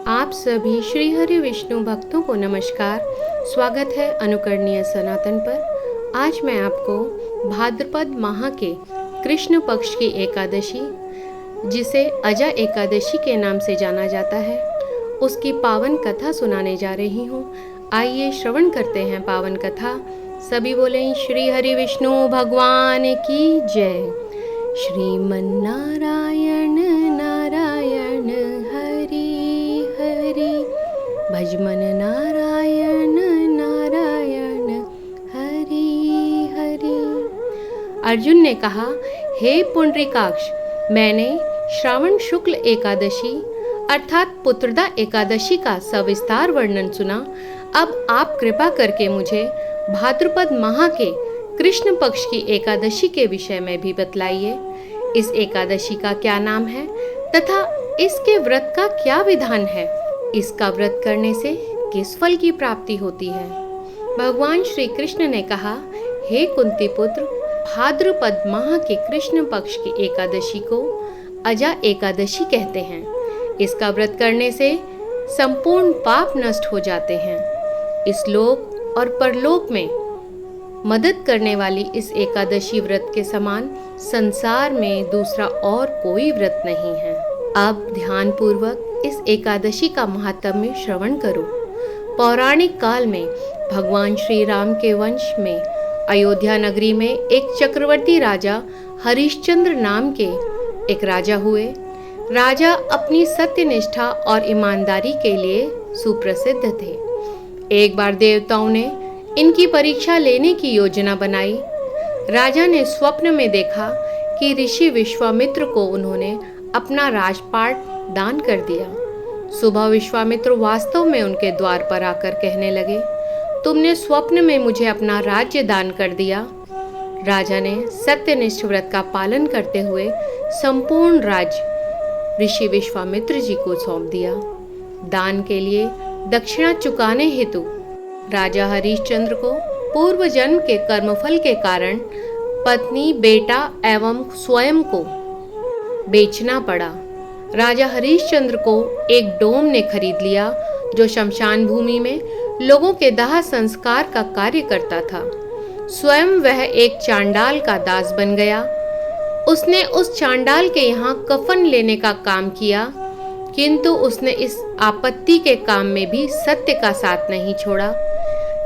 आप सभी श्री हरि विष्णु भक्तों को नमस्कार। स्वागत है अनुकरणीय सनातन पर। आज मैं आपको भाद्रपद माह के कृष्ण पक्ष की एकादशी, जिसे अजा एकादशी के नाम से जाना जाता है, उसकी पावन कथा सुनाने जा रही हूँ। आइए श्रवण करते हैं पावन कथा। सभी बोलें श्री हरि विष्णु भगवान की जय। श्रीमन्नारायण नारायण हरि हरि, भजमन नारायण नारायण हरि हरि। अर्जुन ने कहा, हे पुंडरीकाक्ष, मैंने श्रावण शुक्ल एकादशी अर्थात पुत्रदा एकादशी का सविस्तार वर्णन सुना। अब आप कृपा करके मुझे भाद्रपद माह के कृष्ण पक्ष की एकादशी के विषय में भी बतलाइए। इस एकादशी का क्या नाम है तथा इसके व्रत का क्या विधान है? इसका व्रत करने से किस फल की प्राप्ति होती है? भगवान श्री कृष्ण ने कहा, हे कुंती पुत्र, भाद्रपद माह के कृष्ण पक्ष की एकादशी को अजा एकादशी कहते हैं। इसका व्रत करने से संपूर्ण पाप नष्ट हो जाते हैं। इस लोक और परलोक में मदद करने वाली इस एकादशी व्रत के समान संसार में दूसरा और कोई व्रत नहीं है। अब ध्यान पूर्वक इस एकादशी का महात्म्य श्रवण करो। पौराणिक काल में भगवान श्री राम के वंश में अयोध्या नगरी में एक चक्रवर्ती राजा हरिश्चंद्र नाम के एक राजा हुए। राजा अपनी सत्यनिष्ठा और ईमानदारी के लिए सुप्रसिद्ध थे। एक बार देवताओं ने इनकी परीक्षा लेने की योजना बनाई। राजा ने स्वप्न में देखा कि ऋषि विश्वामित्र को उन्होंने अपना राजपाट दान कर दिया। सुबह विश्वामित्र वास्तव में उनके द्वार पर आकर कहने लगे, तुमने स्वप्न में मुझे अपना राज्य दान कर दिया। राजा ने सत्यनिष्ठ व्रत का पालन करते हुए संपूर्ण राज्य ऋषि विश्वामित्र जी को सौंप दिया। दान के लिए दक्षिणा चुकाने हेतु राजा हरिश्चंद्र को पूर्व जन्म के कर्मफल के कारण पत्नी, बेटा एवं स्वयं को बेचना पड़ा। राजा हरिश्चंद्र को एक डोम ने खरीद लिया जो शमशान भूमि में लोगों के दाह संस्कार का कार्य करता था। स्वयं वह एक चांडाल का दास बन गया। उसने उस चांडाल के यहाँ कफन लेने का काम किया, किंतु उसने इस आपत्ति के काम में भी सत्य का साथ नहीं छोड़ा।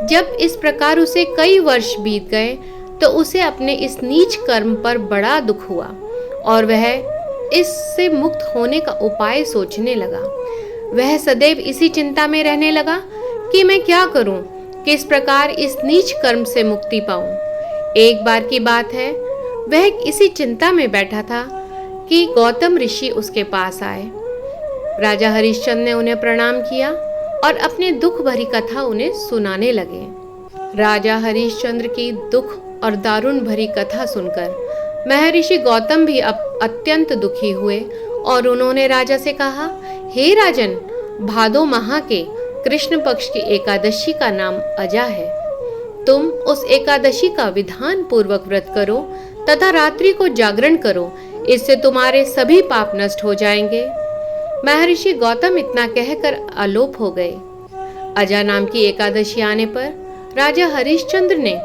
जब इस प्रकार उसे कई वर्ष बीत गए तो उसे अपने इस नीच कर्म पर बड़ा दुख हुआ और वह इससे मुक्त होने का उपाय सोचने लगा। वह सदैव इसी चिंता में रहने लगा कि मैं क्या करूं, किस प्रकार इस नीच कर्म से मुक्ति पाऊं। एक बार की बात है, वह इसी चिंता में बैठा था कि गौतम ऋषि उसके पास आए। राजा हरिश्चंद्र ने उन्हें प्रणाम किया और अपने दुख भरी कथा उन्हें सुनाने लगे। राजा हरिश्चंद्र की दुख और दारुण भरी कथा सुनकर महर्षि गौतम भी अब अत्यंत दुखी हुए और उन्होंने राजा से कहा, हे राजन, भादो माह के कृष्ण पक्ष की एकादशी का नाम अजा है। तुम उस एकादशी का विधान पूर्वक व्रत करो तथा रात्रि को जागरण करो, इससे तुम्हारे सभी पाप नष्ट हो जाएंगे। महर्षि गौतम इतना कहकर आलोप हो गए। अजा नाम की एकादशी आने पर राजा हरिश्चंद्र ने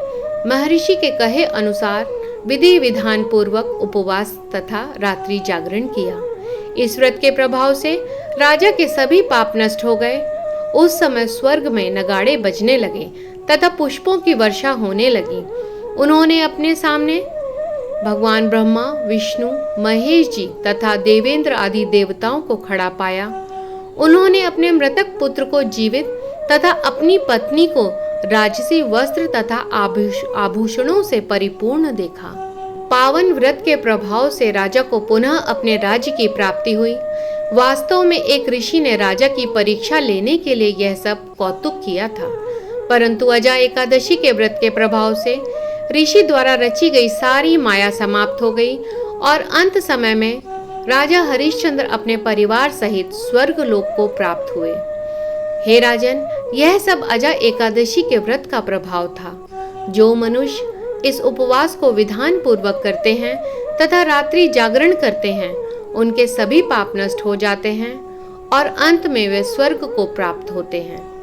महर्षि के कहे अनुसार विधि विधान पूर्वक उपवास तथा रात्रि जागरण किया। इस व्रत के प्रभाव से राजा के सभी पाप नष्ट हो गए। उस समय स्वर्ग में नगाड़े बजने लगे तथा पुष्पों की वर्षा होने लगी। उन्होंने अपने सामने भगवान ब्रह्मा, विष्णु, महेश जी तथा देवेंद्र आदि देवताओं को खड़ा पाया। उन्होंने अपने मृतक पुत्र को जीवित तथा अपनी पत्नी को राजसी वस्त्र तथा आभूषणों से परिपूर्ण देखा। पावन व्रत के प्रभाव से राजा को पुनः अपने राज्य की प्राप्ति हुई। वास्तव में एक ऋषि ने राजा की परीक्षा लेने के लिए यह सब कौतुक किया था, परंतु अजा एकादशी के व्रत के प्रभाव से ऋषि द्वारा रची गई सारी माया समाप्त हो गई और अंत समय में राजा हरिश्चंद्र अपने परिवार सहित स्वर्ग लोक को प्राप्त हुए। हे राजन, यह सब अजा एकादशी के व्रत का प्रभाव था। जो मनुष्य इस उपवास को विधान पूर्वक करते हैं तथा रात्रि जागरण करते हैं, उनके सभी पाप नष्ट हो जाते हैं और अंत में वे स्वर्ग को प्राप्त होते हैं।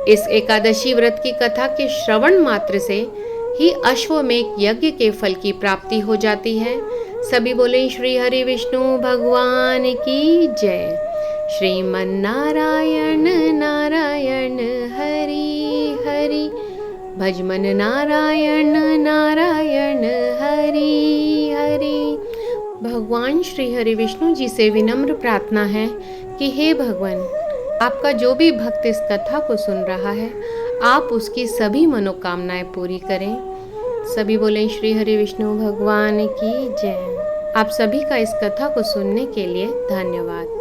इस एकादशी व्रत की कथा के श्रवण मात्र से ही अश्वमेध यज्ञ के फल की प्राप्ति हो जाती है। सभी बोले श्री हरि विष्णु भगवान की जय। श्रीमन नारायण नारायण हरि हरि, भजमन नारायण नारायण हरि हरि। भगवान श्री हरि विष्णु जी से विनम्र प्रार्थना है कि हे भगवान, आपका जो भी भक्त इस कथा को सुन रहा है, आप उसकी सभी मनोकामनाएं पूरी करें। सभी बोलें श्री हरि विष्णु भगवान की जय। आप सभी का इस कथा को सुनने के लिए धन्यवाद।